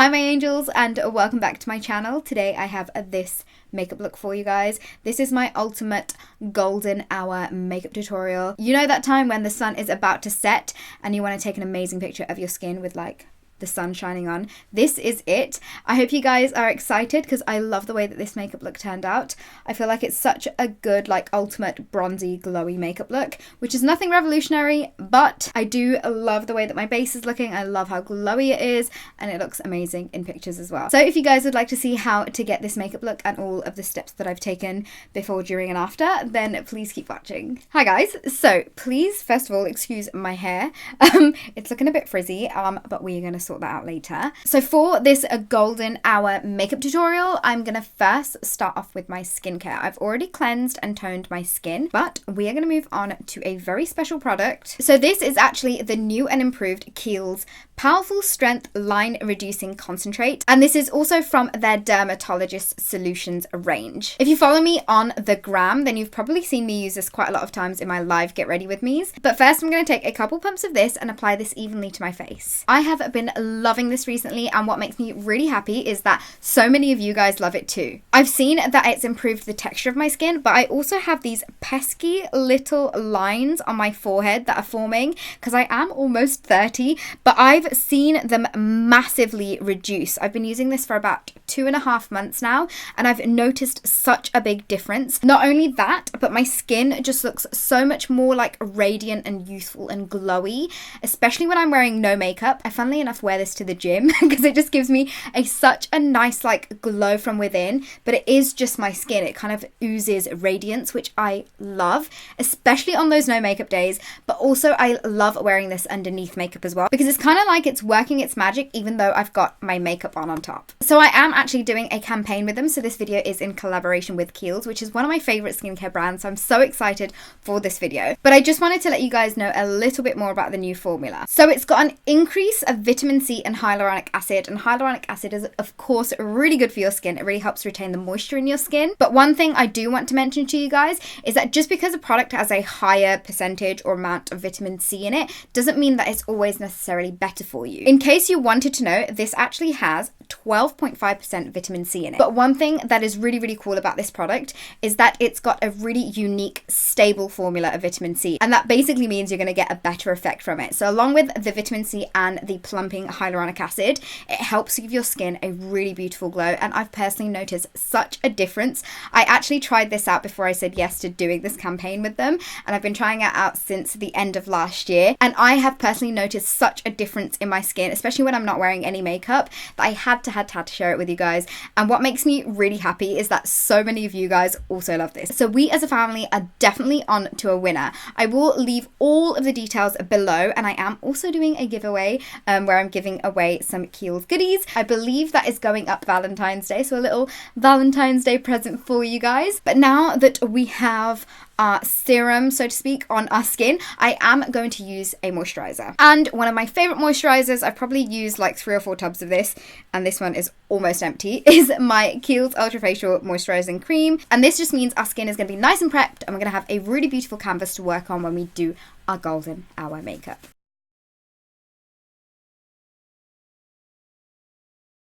Hi my angels, and welcome back to my channel. Today I have this makeup look for you guys. This is my ultimate golden hour makeup tutorial. You know that time when the sun is about to set and you want to take an amazing picture of your skin with like the sun shining on? This is it. I hope you guys are excited because I love the way that this makeup look turned out. I feel like it's such a good like ultimate bronzy glowy makeup look, which is nothing revolutionary, but I do love the way that my base is looking. I love how glowy it is and it looks amazing in pictures as well. So if you guys would like to see how to get this makeup look and all of the steps that I've taken before, during and after, then please keep watching. Hi guys, so please first of all excuse my hair. It's looking a bit frizzy, but we're gonna sort that out later. So for this golden hour makeup tutorial, I'm gonna first start off with my skincare. I've already cleansed and toned my skin, but we are gonna move on to a very special product. So this is actually the new and improved Kiehl's Powerful Strength Line Reducing Concentrate, and this is also from their Dermatologist Solutions range. If you follow me on the gram, then you've probably seen me use this quite a lot of times in my live Get Ready With Me's. But first I'm going to take a couple pumps of this and apply this evenly to my face. I have been loving this recently, and what makes me really happy is that so many of you guys love it too. I've seen that it's improved the texture of my skin, but I also have these pesky little lines on my forehead that are forming because I am almost 30, but I've seen them massively reduce. I've been using this for about 2.5 months now, and I've noticed such a big difference. Not only that, but my skin just looks so much more like radiant and youthful and glowy, especially when I'm wearing no makeup. I funnily enough wear this to the gym because it just gives me such a nice like glow from within, but it is just my skin. It kind of oozes radiance, which I love, especially on those no makeup days, but also I love wearing this underneath makeup as well because it's kind of like it's working its magic even though I've got my makeup on top. So I am actually doing a campaign with them. So this video is in collaboration with Kiehl's, which is one of my favorite skincare brands. So I'm so excited for this video. But I just wanted to let you guys know a little bit more about the new formula. So it's got an increase of vitamin C and hyaluronic acid. And hyaluronic acid is of course really good for your skin. It really helps retain the moisture in your skin. But one thing I do want to mention to you guys is that just because a product has a higher percentage or amount of vitamin C in it doesn't mean that it's always necessarily better for you. In case you wanted to know, this actually has 12.5% vitamin C in it. But one thing that is really cool about this product is that it's got a really unique, stable formula of vitamin C. And that basically means you're going to get a better effect from it. So along with the vitamin C and the plumping hyaluronic acid, it helps give your skin a really beautiful glow. And I've personally noticed such a difference. I actually tried this out before I said yes to doing this campaign with them. And I've been trying it out since the end of last year. And I have personally noticed such a difference in my skin, especially when I'm not wearing any makeup, that I had to share it with you guys. And what makes me really happy is that so many of you guys also love this. So we as a family are definitely on to a winner. I will leave all of the details below, and I am also doing a giveaway where I'm giving away some Kiehl's goodies. I believe that is going up Valentine's Day, so a little Valentine's Day present for you guys. But now that we have our serum, so to speak, on our skin, I am going to use a moisturizer. And one of my favorite moisturizers, I've probably used like 3 or 4 tubs of this, and this one is almost empty, is my Kiehl's Ultra Facial Moisturizing Cream. And this just means our skin is going to be nice and prepped, and we're going to have a really beautiful canvas to work on when we do our golden hour makeup.